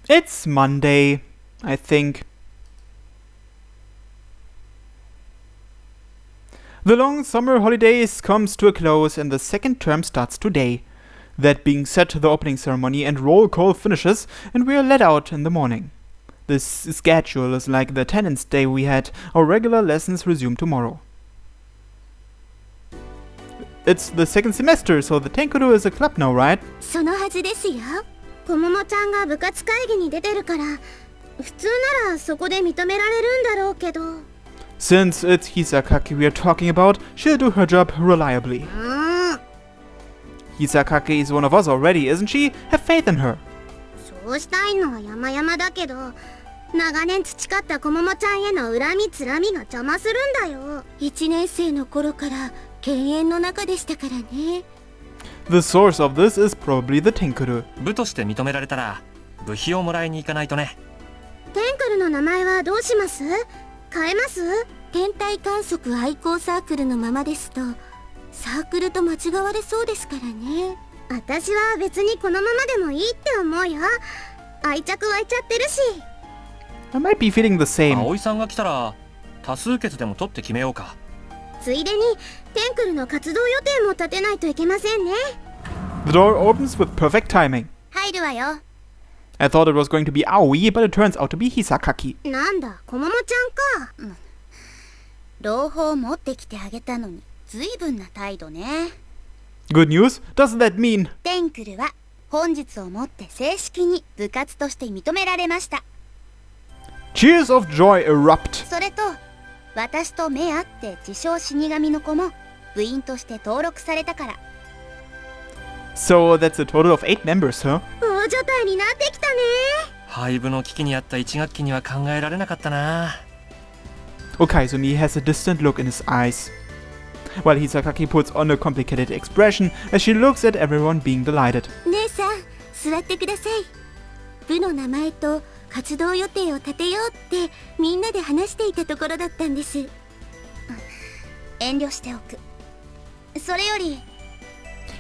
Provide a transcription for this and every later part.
It's Monday, I think. The long summer holidays comes to a close and the second term starts today. That being said, the opening ceremony and roll call finishes and we are let out in the morning. This schedule is like the attendance day we had. Our regular lessons resume tomorrow. It's the second semester, so the Tenkuru is a club now, right? そのはずですよ。こももちゃんが部活会議に出てるから、普通ならそこで認められるんだろうけど。Since it's Hisakaki we are talking about, she'll do her job reliably. Hisakaki is one of us already, isn't she? Have faith in her. そうしたいのは山々だけど、長年培ったこももちゃんへの恨みつらみが邪魔するんだよ。1年生の頃から敬遠の中でしたからね。The source of this is probably the Tenkuru. 部として認められたら部費をもらいに行かないとね。テンクルの名前はどうします？変えます？天体観測愛好サークルのままですとサークルと間違われそうですからね。私は別にこのままでもいいって思うよ。愛着湧いちゃってるし。I might be feeling the same. 葵さんが来たら多数決でも取って決めようか。ついでにテンクルの活動予定も立てないといけませんね。The door opens with perfect timing. 入るわよ。I thought it was going to be Aoi, but it turns out to be Hisakaki. なんだ、こももちゃんか。朗報持ってきてあげたのに随分な態度ね。Good news? Doesn't that mean? テンクルは本日をもって正式に部活として認められました。Cheers of joy erupt. それと私と目合って自称死神の子も部員として登録されたから。So that's a total of 8 members, huh? 大所帯になってきたね。廃部の危機にあった1学期には考えられなかったな。Okaizumi has a distant look in his eyes, while Hisakaki puts on a complicated expression as she looks at everyone being delighted. 姉さん、座ってください。部の名前と活動予定を立てようってみんなで話していたところだったんです。遠慮しておく。それより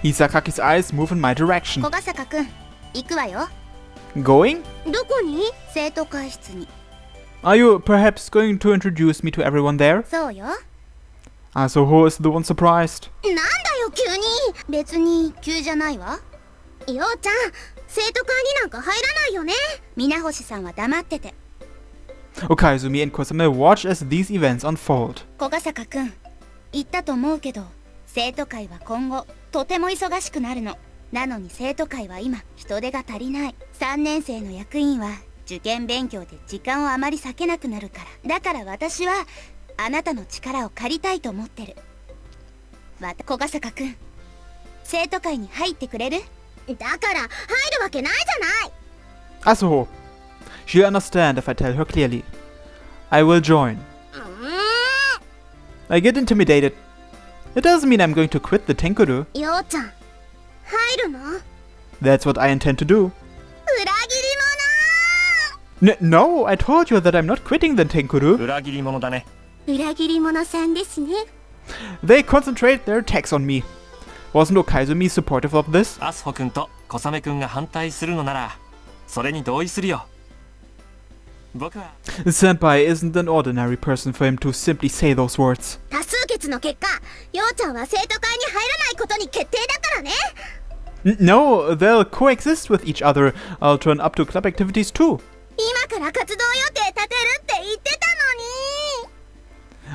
Hisakaki's eyes move in my direction. 小笠くん、行くわよ。Going? どこに？生徒会室に。Are you perhaps going to introduce me to everyone there? そうよ。So who is the one surprised? なんだよ急に。別に急じゃないわ。ようちゃん、生徒会になんか入らないよね。皆星さんは黙ってて。Okaizumi and Kosame watch as these events unfold. 小笠くん、言ったと思うけど、生徒会は今後とても忙しくなるの。なのに生徒会は今人手が足りない。3年生の役員は受験勉強で時間をあまり割けなくなるから。だから私はあなたの力を借りたいと思ってる。小笠くん、生徒会に入ってくれる？だから入るわけないじゃない。Asuho. She'll understand if I tell her clearly. I will join. I get intimidated. It doesn't mean I'm going to quit the Tenkuru. ようちゃん、入るの？ That's what I intend to do. 裏切り者。 No, I told you that I'm not quitting the Tenkuru. 裏切り者だね。裏切り者さんですね。 They concentrate their attacks on me. Wasn't Okaizumi supportive of this? アスホ君と小雨君が反対するのならそれに同意するよ。僕は Senpai isn't an ordinary person for him to simply say those words. 多数決の結果、ようちゃんは生徒会に入らないことに決定だからね。No, they'll coexist with each other. I'll turn up to club activities too. 今から活動予定立てるって言ってた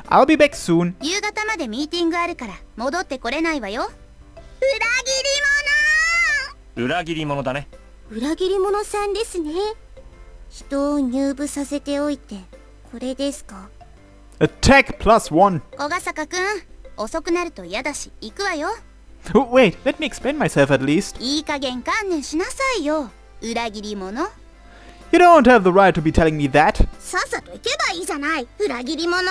のに。 I'll be back soon. 夕方までミーティングあるから戻ってこれないわよ。裏裏切り者だね。裏切り者さんですね。人を入部させておいてこれですか？ Attack +1. 小笠くん、遅くなると嫌だし行くわよ。Oh, wait, let me explain myself at least. いい加減観念しなさいよ、裏切り者。 You don't have the right to be telling me that. さっさと行けばいいじゃない、裏切り者。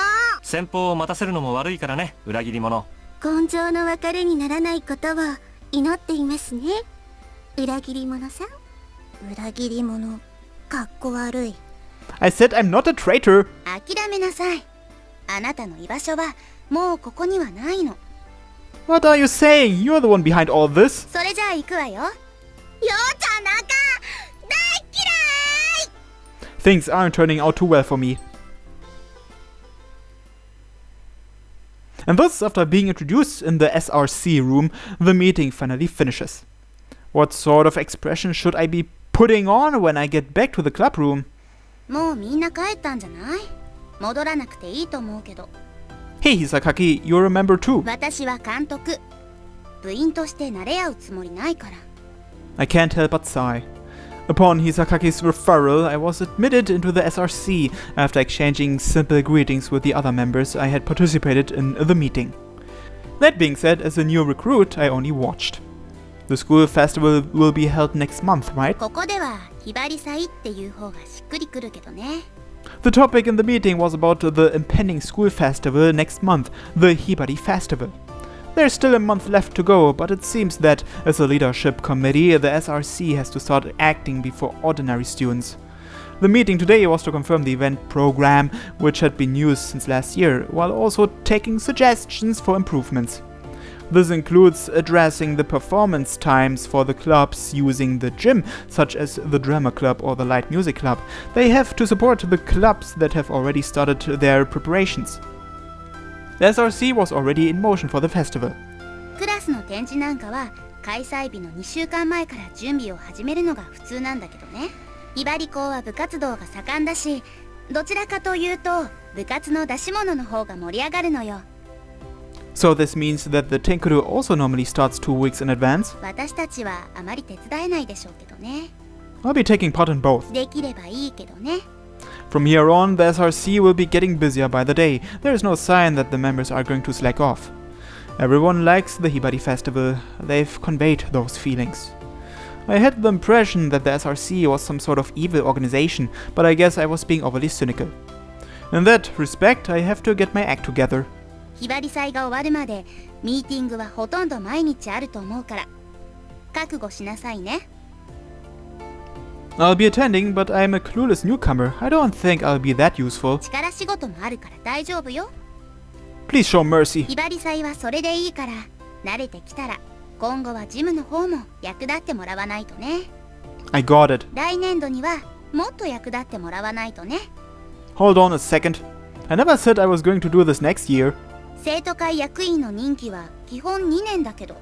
先方を待たせるのも悪いからね、裏切り者。今生の別れにならないことを祈っていますね、裏切り者さん。裏切り者、かっこ悪い。 I said I'm not a traitor. 諦めなさい。あなたの居場所はもうここにはないの。 What are you saying? You're the one behind all this. それじゃあ行くわよ。ようちゃんなんか大嫌い。Things aren't turning out too well for me. And thus, after being introduced in the SRC room, the meeting finally finishes. What sort of expression should I be putting on when I get back to the club room? もうみんな帰ったんじゃない？戻らなくていいと思うけど。 Hey Hisakaki, you're a member too. 私は監督。部員として慣れ合うつもりないから。 I can't help but sigh. Upon Hisakaki's referral, I was admitted into the SRC after exchanging simple greetings with the other members I had participated in the meeting. That being said, as a new recruit, I only watched. The school festival will be held next month, right? ここではひばり祭っていう方がしっくりくるけどね。 The topic in the meeting was about the impending school festival next month, the Hibari Festival. There's still a month left to go, but it seems that as a leadership committee, the SRC has to start acting before ordinary students. The meeting today was to confirm the event program, which had been used since last year, while also taking suggestions for improvements. This includes addressing the performance times for the clubs using the gym, such as the drama club or the light music club. They have to support the clubs that have already started their preparations. The SRC was already in motion for the festival. クラスの展示なんかは開催日の2週間前から準備を始めるのが普通なんだけどね。ひばり校は部活動が盛んだし、どちらかというと部活の出し物の方が盛り上がるのよ。 So this means that the Tenkuru also normally starts 2 weeks in advance? 私たちはあまり手伝えないでしょうけどね。 I'll be taking part in both. できればいいけどね。 From here on, the SRC will be getting busier by the day. There is no sign that the members are going to slack off. Everyone likes the Hibari festival. They've conveyed those feelings. I had the impression that the SRC was some sort of evil organization, but I guess I was being overly cynical. In that respect, I have to get my act together. ひばり祭が終わるまでミーティングはほとんど毎日あると思うから覚悟しなさいね。 I'll be attending, but I'm a clueless newcomer. I don't think I'll be that useful. 力仕事もあるから大丈夫よ。 Please show mercy. ひばり祭はそれでいいから慣れてきたら今後はジムの方も役立ってもらわないとね。 I got it. 来年度にはもっと役立ってもらわないとね。 Hold on a second. I never said I was going to do this next year. 生徒会役員の任期は基本2年だけど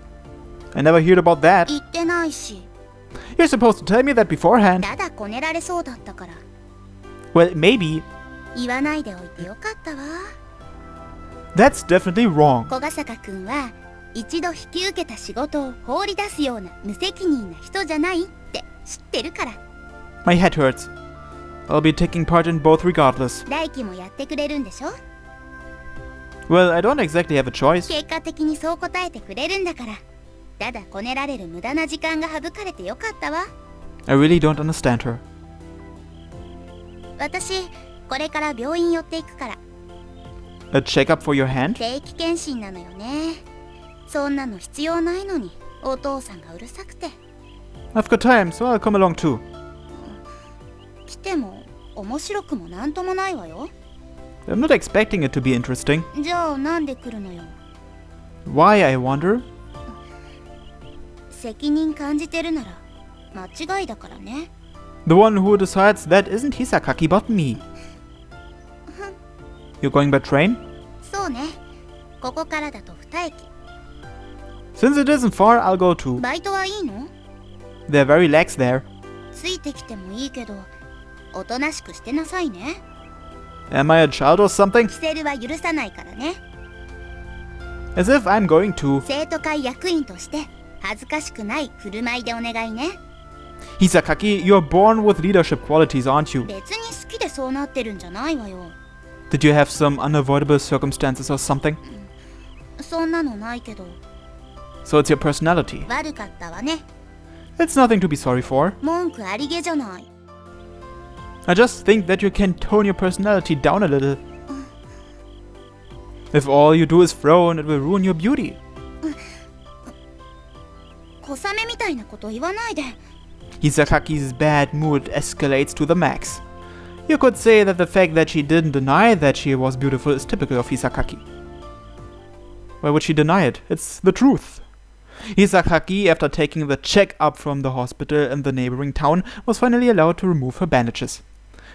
I never heard about that. 言ってないし You're supposed to tell me that beforehand. ただこねられそうだったから Well, maybe. 言わないでおいてよかったわ。 That's definitely wrong. 小ヶ坂くんは一度引き受けた仕事を放り出すような無責任な人じゃないって知ってるから。 My head hurts. I'll be taking part in both regardless. 来期もやってくれるんでしょ。 Well, I don't exactly have a choice. 結果的にそう答えてくれるんだから。ただこねられる無駄な時間が省かれてよかったわ。 I really don't understand her. 私これから病院寄っていくから。 A checkup for your hand? 定期検診なのよね。そんなの必要ないのにお父さんがうるさくて。 I've got time, so I'll come along too. 来ても面白くもなんともないわよ。 I'm not expecting it to be interesting. じゃあなんで来るのよ。 Why, I wonder? 責任感じてるなら間違いだからね。 The one who decides that isn't Hisakaki but me. You're going by train? そうね。ここからだと2駅。 Since it isn't far, I'll go too. バイトはいいの？ They're very lax there. ついてきてもいいけどおとなしくしてなさいね。 Am I a child or something? キセルは許さないからね。 As if I'm going to. 生徒会役員として恥ずかしくない振る舞いでお願いね。 Hisakaki, you're born with leadership qualities, aren't you? 別に好きでそうなってるんじゃないわよ。 Did you have some unavoidable circumstances or something? そんなのないけど So it's your personality. 悪かったわね。 It's nothing to be sorry for. 文句ありげじゃない。 I just think that you can tone your personality down a little. If all you do is frown, it will ruin your beauty. 小雨みたいなこと言わないで。 Hisakaki's bad mood escalates to the max. You could say that the fact that she didn't deny that she was beautiful is typical of Hisakaki. Why would she deny it? It's the truth. Hisakaki, after taking the check-up from the hospital in the neighboring town, was finally allowed to remove her bandages.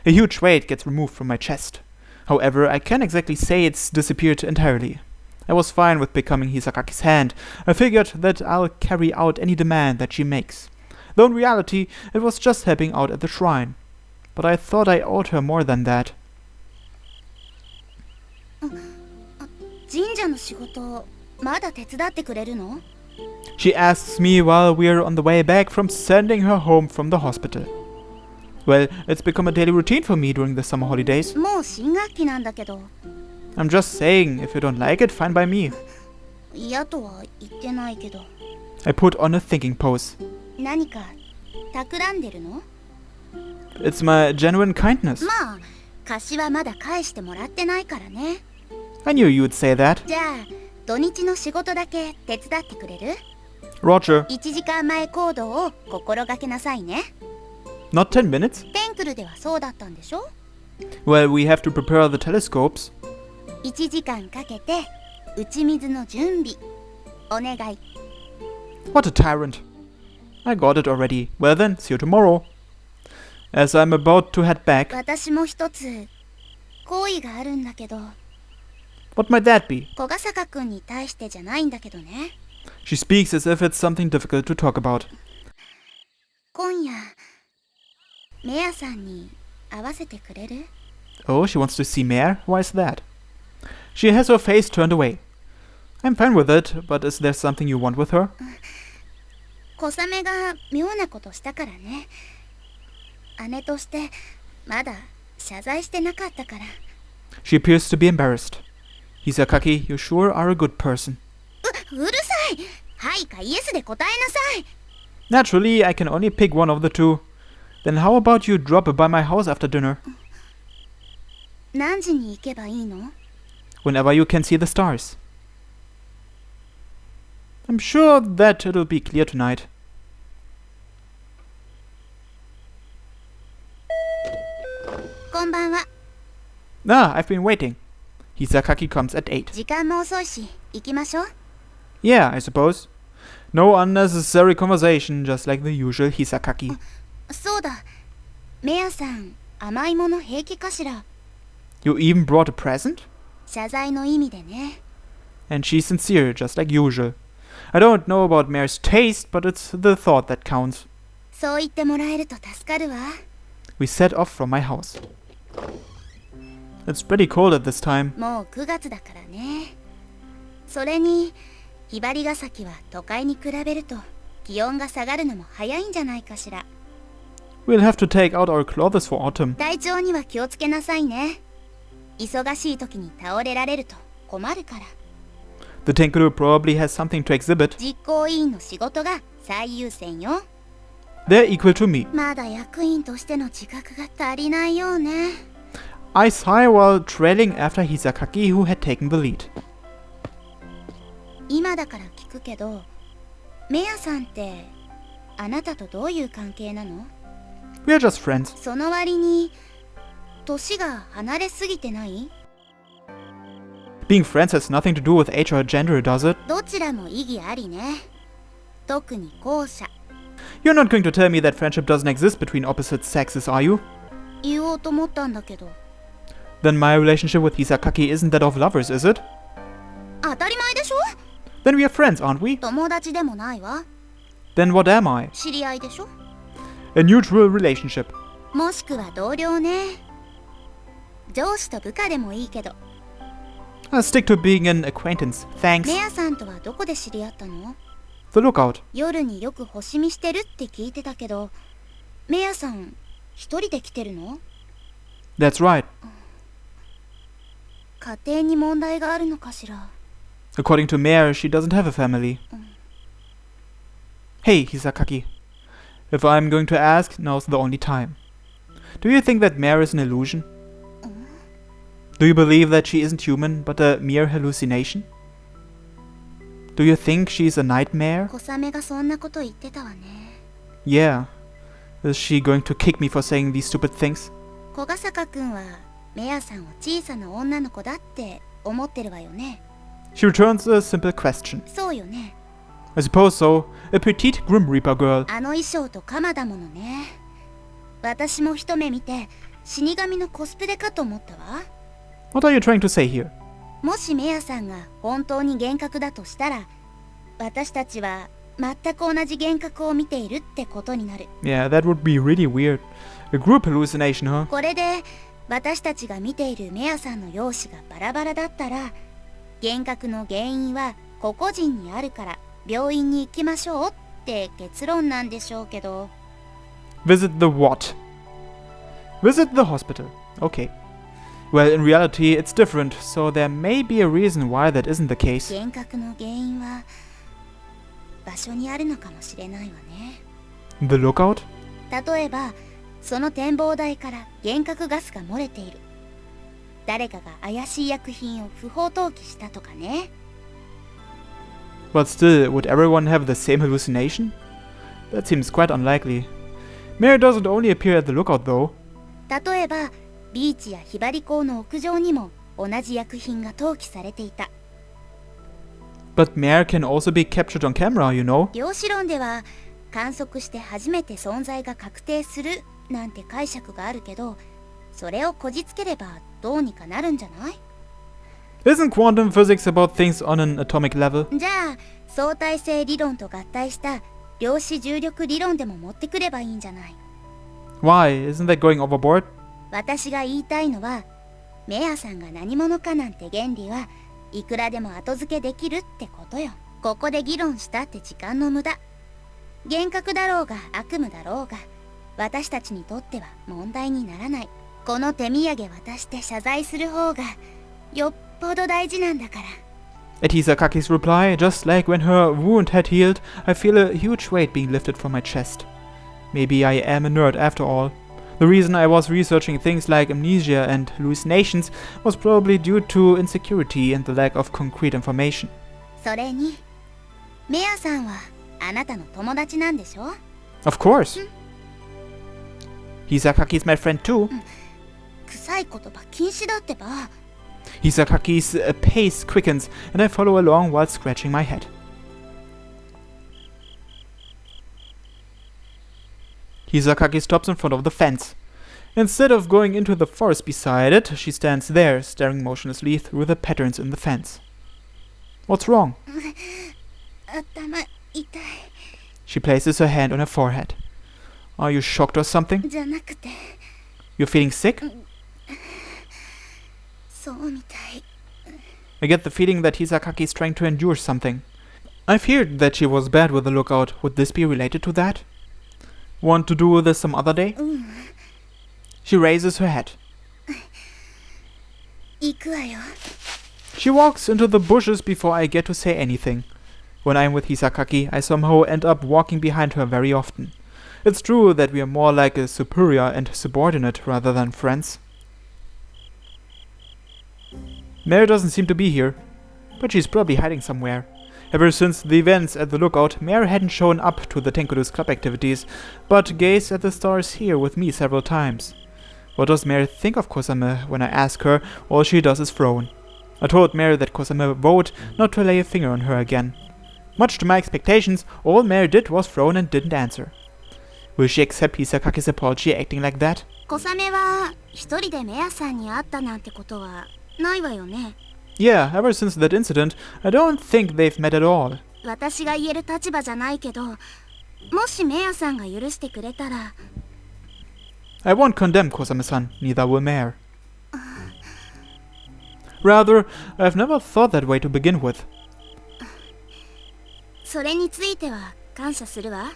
A huge weight gets removed from my chest. However, I can't exactly say it's disappeared entirely. I was fine with becoming Hisakaki's hand. I figured that I'll carry out any demand that she makes. Though in reality, it was just helping out at the shrine. But I thought I owed her more than that. 神社の仕事まだ手伝ってくれるの？ She asks me while we're on the way back from sending her home from the hospital. Well, it's become a daily routine for me during the summer holidays. もう新学期なんだけど。 I'm just saying, if you don't like it, fine by me. 嫌とは言ってないけど。 I put on a thinking pose. 何か企んでるの？ It's my genuine kindness. まあ、貸しはまだ返してもらってないからね。 I knew you'd say that. じゃあ、土日の仕事だけ手伝ってくれる？ Roger. 1時間前行動を心がけなさいね。 Not 10 minutes? テンクルではそうだったんでしょ？ Well, we have to prepare the telescopes. 1時間かけて打ち水の準備お願い。 What a tyrant. I got it already. Well then, see you tomorrow. As I'm about to head back. 私も一つ好意があるんだけど。 What might that be? 小笠坂くんに対してじゃないんだけどね。 She speaks as if it's something difficult to talk about. 今夜メアさんに会わせてくれる？ Oh, she wants to see Mare? Why is that? She has her face turned away. I'm fine with it, but is there something you want with her? 小雨が妙なことしたからね。姉としてまだ謝罪してなかったから。 She appears to be embarrassed. Hisakaki, you sure are a good person. うるさい。はいかイエスで答えなさい。 Naturally, I can only pick one of the two. Then how about you drop by my house after dinner? 何時に行けばいいの？ Whenever you can see the stars. I'm sure that it'll be clear tonight. こんばんは。 Ah, I've been waiting. Hisakaki comes at 8. 時間も遅いし、行きましょう。 Yeah, I suppose. No unnecessary conversation, just like the usual Hisakaki. そうだ。メアさん、甘いもの平気かしら？ You even brought a present? 謝罪の意味でね。 And she's sincere, just like usual. I don't know about Mare's taste, but it's the thought that counts. そう言ってもらえると助かるわ。 We set off from my house. It's pretty cold at this time. もう9月だからね。それに、ひばりが崎は都会に比べると気温が下がるのも早いんじゃないかしら。 We'll have to take out our clothes for autumn. 体調には気をつけなさいね。忙しい時に倒れられると困るから。 The Tenkuru probably has something to exhibit. 実行委員の仕事が最優先よ。 They're equal to me. まだ役員としての自覚が足りないようね。 I sigh while trailing after Hisakaki, who had taken the lead. 今だから聞くけど、メアさんってあなたとどういう関係なの？ We are just friends. その割に年が離れすぎてない？ Being friends has nothing to do with age or gender, does it? どちらも意義ありね。特に後者。 You're not going to tell me that friendship doesn't exist between opposite sexes, are you? 言おうと思ったんだけど。 Then my relationship with Hisakaki isn't that of lovers, is it? 当たり前でしょ？ Then we are friends, aren't we? 友達でもないわ。 Then what am I? 知り合いでしょ？ A neutral relationship. もしくは同僚ね。上司と部下でもいいけど。 I'll stick to being an acquaintance, thanks. メアさんとはどこで知り合ったの？ The lookout. 夜によく星見してるって聞いてたけど、メアさん一人で来てるの？ That's right. 家庭に問題があるのかしら？ According to Mare, she doesn't have a family. Hey, Hisakaki. If I'm going to ask, now's the only time. Do you think that Mare is an illusion? Do you believe that she isn't human, but a mere hallucination? Do you think she's a nightmare? 小雨がそんなこと言ってたわね。 Yeah. Is she going to kick me for saying these stupid things? 小笠坂くんはメアさんを小さな女の子だって思ってるわよね。 She returns a simple question. そうよね。 I suppose so. A petite Grim Reaper girl. あの衣装と鎌だものね。私も一目見て死神のコスプレかと思ったわ。 What are you trying to say here? もしメアさんが本当に幻覚だとしたら、私たちは全く同じ幻覚を見ているってことになる。 Yeah, that would be really weird. A group hallucination, huh? これで私たちが見ているメアさんの容姿がバラバラだったら、幻覚の原因は個々人にあるから病院に行きましょうって結論なんでしょうけど。 Visit the what? Visit the hospital. Okay. Well, in reality, it's different, so there may be a reason why that isn't the case. 幻覚の原因は場所にあるのかもしれないわね。 The lookout? 例えばその展望台から幻覚ガスが漏れている。誰かが怪しい薬品を不法投棄したとかね。 But still, would everyone have the same hallucination? That seems quite unlikely. Mary doesn't only appear at the lookout though. 例えばビーチやひばり港の屋上にも同じ薬品が投棄されていた。 But Mare can also be captured on camera, you know? 量子論では観測して初めて存在が確定するなんて解釈があるけど、それをこじつければどうにかなるんじゃない？ Isn't quantum physics about things on an atomic level? じゃあ相対性理論と合体した量子重力理論でも持ってくればいいんじゃない？ Why? Isn't that going overboard? 私が言いたいのは、メアさんが何者かなんて原理はいくらでも後付けできるってことよ。ここで議論したって時間の無駄。幻覚だろうが悪夢だろうが、私たちにとっては問題にならない。この手土産渡して謝罪する方がよっぽど大事なんだから。 At Hisakaki's reply, just like when her wound had healed, I feel a huge weight being lifted from my chest. Maybe I am a nerd after all. The reason I was researching things like amnesia and hallucinations was probably due to insecurity and the lack of concrete information. それに、メアさんはあなたの友達なんでしょ？ Of course. Hisakaki's my friend too. 臭い言葉禁止だってば。 Hisakaki's pace quickens, and I follow along while scratching my head. Hisakaki stops in front of the fence. Instead of going into the forest beside it, she stands there, staring motionlessly through the patterns in the fence. What's wrong? 頭痛い。 She places her hand on her forehead. Are you shocked or something? じゃなくて、 You're feeling sick? そうみたい。 I get the feeling that Hisakaki is trying to endure something. I feared that she was bad with the lookout. Would this be related to that? Want to do this some other day? She raises her head. 行くわよ。 She walks into the bushes before I get to say anything. When I'm with Hisakaki, I somehow end up walking behind her very often. It's true that we are more like a superior and subordinate rather than friends. Mary doesn't seem to be here, but she's probably hiding somewhere. Ever since the events at the lookout, Mary hadn't shown up to the Tenkuru's club activities, but gazed at the stars here with me several times. What does Mary think of Kosame? When I ask her, all she does is frown. I told Mary that Kosame vowed not to lay a finger on her again. Much to my expectations, all Mary did was frown and didn't answer. Will she accept Hisakaki's apology acting like that? 小雨は一人でメアさんに会ったなんてことはないわよね。 Yeah, ever since that incident, I don't think they've met at all. 私が言える立場じゃないけど、もしメアさんが許してくれたら。 I won't condemn Kosame-san, neither will Mare. Rather, I've never thought that way to begin with. それについては感謝するわ。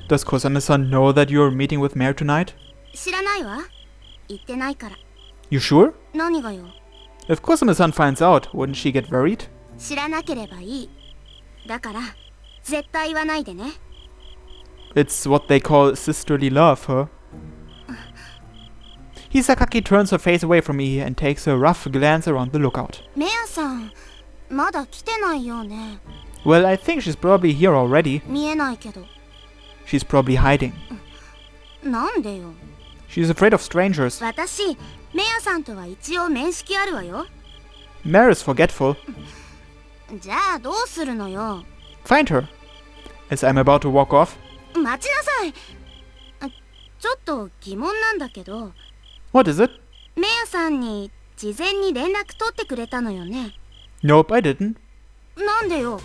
Does Kosame-san know that you're meeting with Mare tonight? 知らないわ。言ってないから。 You sure? 何がよ。 If Kosame-san finds out, wouldn't she get worried? 知らなければいい。だから絶対言わないでね。 It's what they call sisterly love, huh? Hisakaki turns her face away from me and takes a rough glance around the lookout. メアさん、まだ来てないよね。 Well, I think she's probably here already. 見えないけど。 She's probably hiding. なんでよ。 She's afraid of strangers. 私、メアさんとは一応面識あるわよ。 Mare is forgetful. じゃあどうするのよ。 Find her. As I'm about to walk off. 待ちなさい。ちょっと疑問なんだけど、What is it? メアさんに事前に連絡取ってくれたのよね。 Nope, I didn't. なんでよ。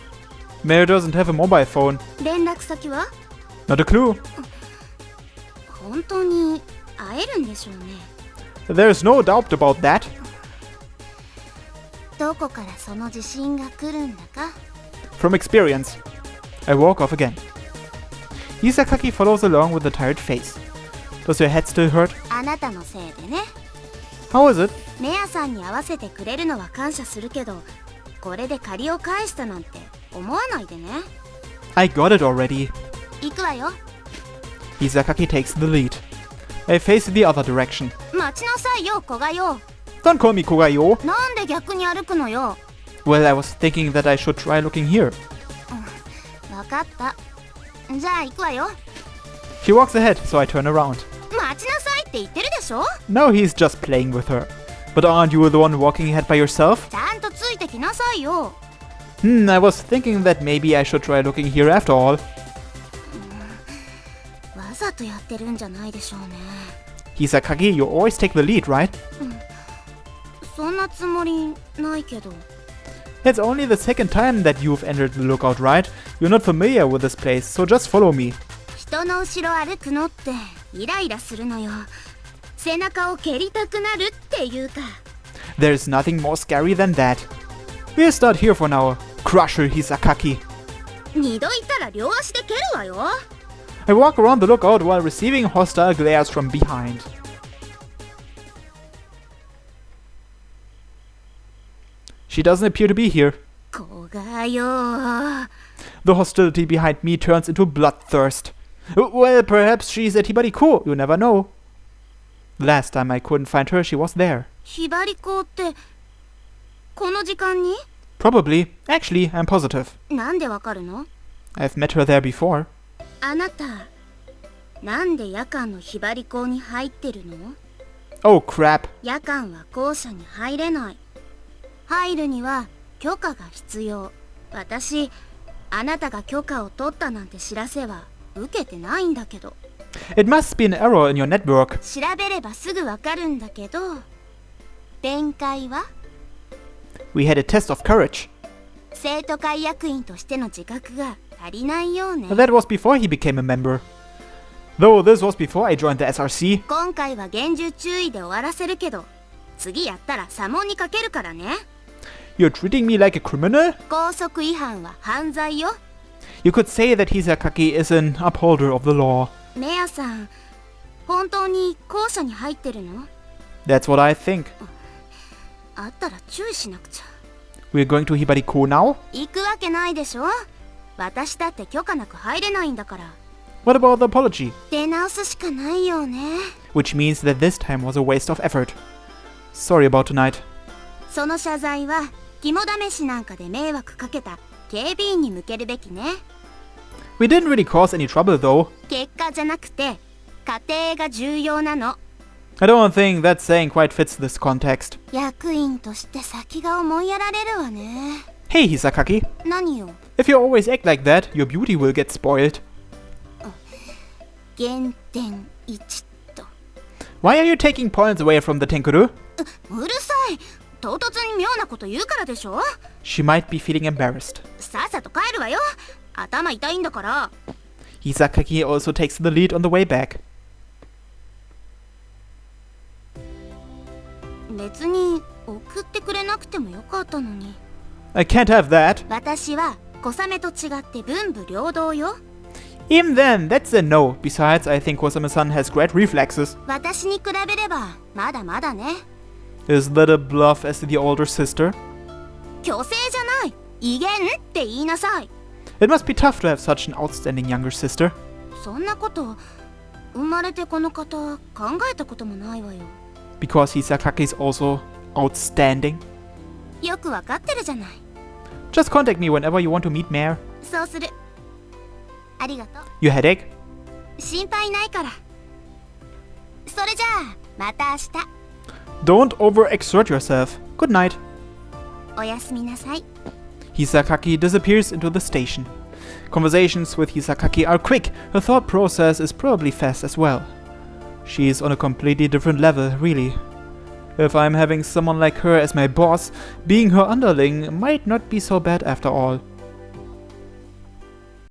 Mare doesn't have a mobile phone. 連絡先は Not a clue. 本当に会えるんでしょうね。 There's no doubt about that. どこからその自信が来るんだか。 From experience. I walk off again. Hisakaki follows along with a tired face. Does your head still hurt? あなたのせいでね。 How is it? メアさんに会わせてくれるのは感謝するけど、これで借りを返したなんて思わないでね。 I got it already. 行くわよ。 Hisakaki takes the lead. I face the other direction. 待ちなさいよ、古賀よ。 Don't call me Kogayo. なんで逆に歩くのよ。 Well, I was thinking that I should try looking here. わかった。じゃあ行くわよ。 She walks ahead, so I turn around. 待ちなさいって言ってるでしょ。 Now he's just playing with her. But aren't you the one walking ahead by yourself? ちゃんとついてきなさいよ。 I was thinking that maybe I should try looking here after all. わざとやってるんじゃないでしょうね。 Hisakaki, you always take the lead, right? そんなつもりないけど。 It's only the second time that you've entered the lookout, right? You're not familiar with this place, so just follow me. 人の後ろ歩くのってイライラするのよ。背中を蹴りたくなるっていうか。 There's nothing more scary than that. We'll start here for now. Crush her, Hisakaki. 二度行ったら両足で蹴るわよ。 I walk around the lookout while receiving hostile glares from behind. She doesn't appear to be here. 古賀よ。 The hostility behind me turns into bloodthirst. Well, perhaps she's at Hibariko, you never know. Last time I couldn't find her, she was there. ひばりこってこの時間に？ Probably. Actually, I'm positive. なんでわかるの？ I've met her there before. あなた、なんで夜間のひばり校に入ってるの？ Oh crap. 夜間は校舎に入れない。入るには許可が必要。私、あなたが許可を取ったなんて知らせは受けてないんだけど。It must be an error in your network. 調べればすぐわかるんだけど。展開は？ We had a test of courage. 生徒会役員としての自覚が足りないようね。 That was before he became a member. Though this was before I joined the SRC. 今回は厳重注意で終わらせるけど、次やったら査問にかけるからね。 You're treating me like a criminal? 校則違反は犯罪よ。 You could say that Hisakaki is an upholder of the law. メアさん、本当に校舎に入ってるの？ That's what I think. あったら注意しなくちゃ。 We're going to Hibariko now? 行くわけないでしょ。私だって許可なく入れないんだから。 What about the apology? 出直すしかないよね。 Which means that this time was a waste of effort. Sorry about tonight. その謝罪は肝試しなんかで迷惑かけた警備員に向けるべきね。 We didn't really cause any trouble though. 結果じゃなくて過程が重要なの。 I don't think that saying quite fits this context. 役員として先が思いやられるわね。 Hey Hisakaki, 何よ。 if you always act like that, your beauty will get spoiled. 減点1と。 Why are you taking points away from the Tenkuru? うるさい。唐突に妙なこと言うからでしょ。 She might be feeling embarrassed. さっさと帰るわよ。頭痛いんだから。 Hisakaki also takes the lead on the way back. 別に送ってくれなくてもよかったのに。 I can't have that. 私は小雨と違って文武両道よ。 Even then, that's a no. Besides, I think Kosame-san has great reflexes. 私に比べればまだまだね。 Is that a bluff as the older sister? 虚勢じゃない。威厳って言いなさい。 It must be tough to have such an outstanding younger sister. そんなこと生まれてこの方考えたこともないわよ。 Because Hisakaki is also outstanding. よくわかってるじゃない。 Just contact me whenever you want to meet Mare. そうする。ありがとう。 Your headache? 心配ないから。それじゃあまた明日。 Don't overexert yourself. Good night. おやすみなさい。 Hisakaki disappears into the station. Conversations with Hisakaki are quick. Her thought process is probably fast as well. She's on a completely different level, really. If I'm having someone like her as my boss, being her underling might not be so bad after all.